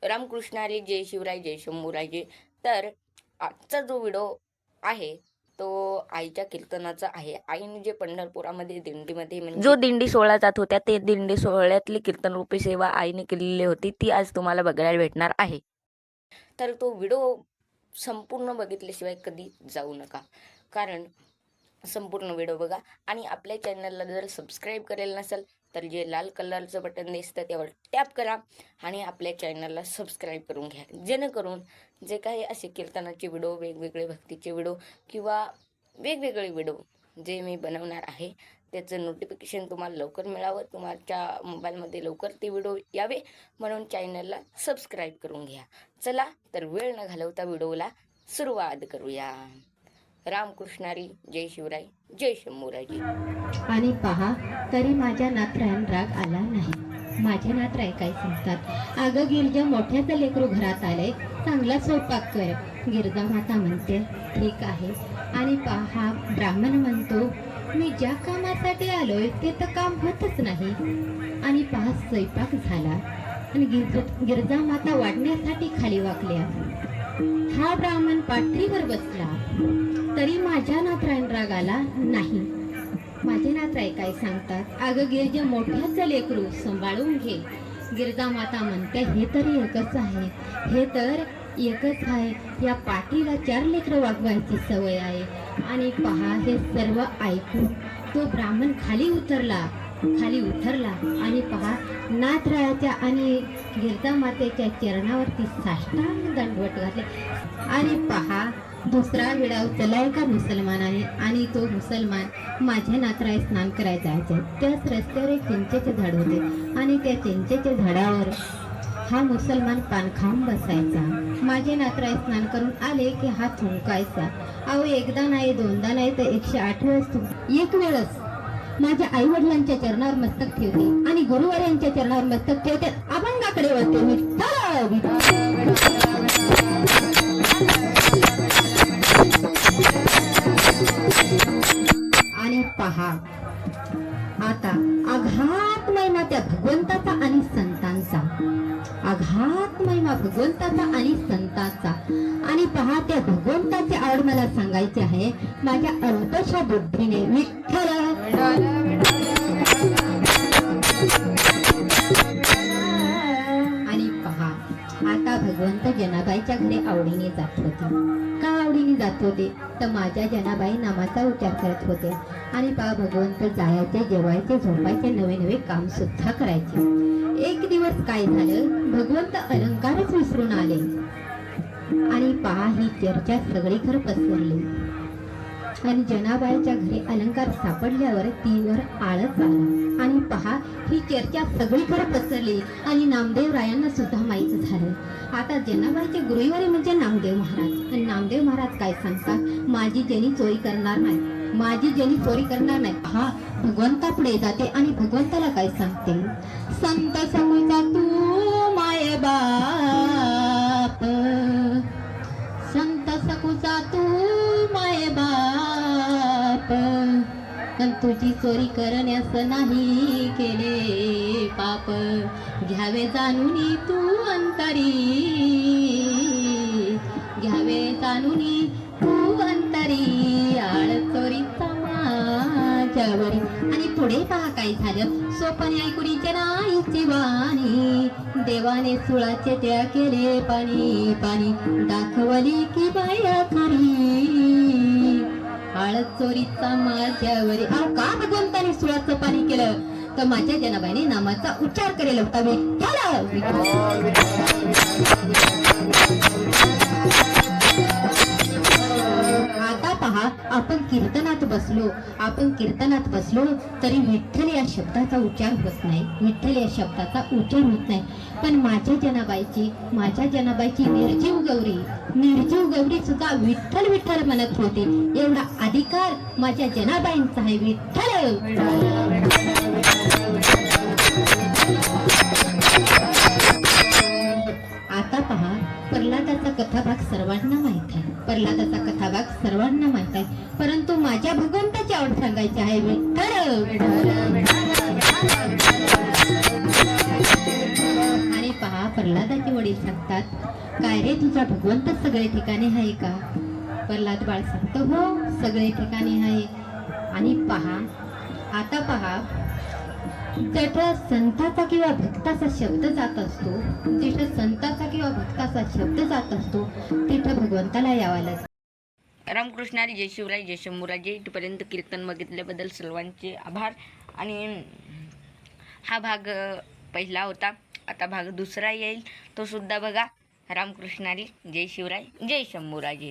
रामकृष्ण हरी, जय शिवराय, जय शंभूराजे. तर आजचा जो व्हिडिओ आहे तो आईच्या कीर्तनाचा आहे. आईने जे पंढरपुरामध्ये दिंडीमध्ये म्हणजे जो दिंडी सोहळा जात होत्या ते दिंडी सोहळ्यातली कीर्तन रूपी सेवा आईने केलेली होती, ती आज तुम्हाला बघायला भेटणार आहे. तर तो व्हिडिओ संपूर्ण बघितल्याशिवाय कधी जाऊ नका, कारण संपूर्ण व्हिडिओ बघा. आणि आपल्या चॅनलला जर सबस्क्राईब करेल नसेल तर जे लाल कलरचं बटन दिसतं त्यावर टॅप करा आणि आपल्या चॅनलला सबस्क्राईब करून घ्या, जेणेकरून जे काही असे कीर्तनाचे व्हिडिओ, वेगवेगळे भक्तीचे व्हिडिओ किंवा वेगवेगळे व्हिडिओ जे मी बनवणार आहे त्याचं नोटिफिकेशन तुम्हाला लवकर मिळावं, तुमच्या मोबाईलमध्ये लवकर ते व्हिडिओ यावे म्हणून चॅनलला सबस्क्राईब करून घ्या. चला तर वेळ न घालवता व्हिडिओला सुरुवात करूया. रामकृष्ण हरी, जय शिवराय, जय शंभूराजे. आणि पहा तरी माझ्या नातरायण राग आला नाही. माझे नातराय काय सांगतात, अगं गिरजा मोठ्याचं लेकरू घरात आले, चांगला स्वयंपाक कर. गिरजा माता म्हणते ठीक आहे. आणि पहा ब्राह्मण म्हणतो मी ज्या कामासाठी आलोय ते तर काम होतच नाही. आणि पहा स्वयंपाक झाला आणि गिरजा माता वाढण्यासाठी खाली वाकल्या. हा ब्राह्मण पाठरीवर बसला तरी माझ्या नातरायण राग आला नाही. माझे नातराय काय सांगतात, अगं गिरजा मोठ्याचं लेकरू सांभाळून घे. गिरजा माता म्हणते हे तरी एकच आहे, हे तर एकच आहे. या पाठीला 4 लेकरं वागवायची सवय आहे. आणि पहा हे सर्व ऐकून तो ब्राह्मण खाली उतरला आणि पहा नाथरायाच्या आणि गिरजा मातेच्या चरणावरती साष्टांग दंडवत घातले. आणि पहा दुसरा विडा उचललाय का मुसलमानाने, आणि तो मुसलमान माझ्या नातराय स्नान करायला जायचे. त्याच रस्त्यावर एक चिंचेचे झाड होते आणि त्या चिंचेच्या झाडावर हा मुसलमान पान खाऊन बसायचा. माझे नातराय स्नान करून आले की हा थुंकायचा. अहो एकदा नाही, दोनदा नाही तर 108 वेळेस एक वेळच माझ्या आई वडिलांच्या चरणावर मस्तक ठेवते आणि गुरुवारांच्या चरणावर मस्तक ठेवते. अभंगाकडे वळते. आणि पहा आता आघात महिमा त्या भगवंताचा आणि संतांचा, आघात महिमा भगवंताचा आणि संतांचा. आणि पहा त्या त्याची आवड मला सांगायची आहे माझ्या अल्पशा बुद्धीने. विठ्ठल आणि पहा आता भगवंत जनाबाईच्या घरी आवडीने जात होते. का आवडीने जात होते तर माझ्या जनाबाई नामाचा उच्चार करत होते. आणि पहा भगवंत जायचे, जेवायचे, झोपायचे, नवे नवे काम सुद्धा करायचे. एक दिवस काय झालं, भगवंत अलंकारच विसरून आले. आणि पहा ही चर्चा सगळीकडे पसरली. आणि जनाबाईच्या घरी अलंकार सापडल्यावर तीवर आळस आला. आणि पहा ही चर्चा सगळीकडे पसरली आणि नामदेव रायांना सुद्धा माहीत झालं. आता जनाबाईचे गुरुवारी म्हणजे नामदेव महाराज. आणि नामदेव महाराज काय सांगतात, माझी जनी चोरी करणार नाही, माझी जनी चोरी करणार नाही. हा भगवंता पुढे जाते आणि भगवंताला काय सांगते, संत समजा तू माय बाप, संत सकुचा तू माय बाप, तुझी चोरी करण्यास नाही केले पाप, घ्यावे जाणून तू अंतरी, घ्यावे जाणून तू अंतरी, आळ चोरीचा माझ्यावरी. आणि पुढे पहा काय झालं, सोपने ऐकुडीचे नाहीची वाणी, देवाने सुळाचे त्या केले पाणी पाणी, दाखवली की बाया खरी, आळ चोरीचा माझ्यावरी. का भगवंताने सुळाचं पाणी केलं तर माझ्या जनाबाईने नामाचा उच्चार करेल होता. आता पहा आपण कीर्तनात बसलो तरी विठ्ठल या शब्दाचा उच्चार होत नाही, विठ्ठल या शब्दाचा उच्चार होत नाही. पण माझ्या जनाबाईची निर्जीव गौरी सुद्धा विठ्ठल विठ्ठल म्हणत होते. एवढा अधिकार माझ्या जनाबाईंचा आहे. विठ्ठल. आता पहा प्रल्हादाचा कथाभाग सर्वांना माहित आहे, परंतु माझ्या भगवंताची आवड सांगायची आहे. विठ्ठल. आणि पहा प्रल्हादाचे वडील सांगतात, काय रे तुझा भगवंत सगळे ठिकाणी आहे का? प्रल्हाद बाळ सांगतो, हो सगळे ठिकाणी आहे. आणि आता पहा, जिथं संताचा किंवा भक्ताचा शब्द जात असतो, जिथं संताचा किंवा भक्ताचा शब्द जात असतो, तिथं भगवंताला यावं लागतं. रामकृष्ण हरी, जय शिवराय, जय शंभूराजे. इथपर्यंत कीर्तन बघितल्याबद्दल सर्वांचे आभार. आणि हा भाग पहिला होता, आता भाग दुसरा येईल, तो सुद्धा बघा. रामकृष्ण हरी, जय शिवराय, जय शंभूराजे.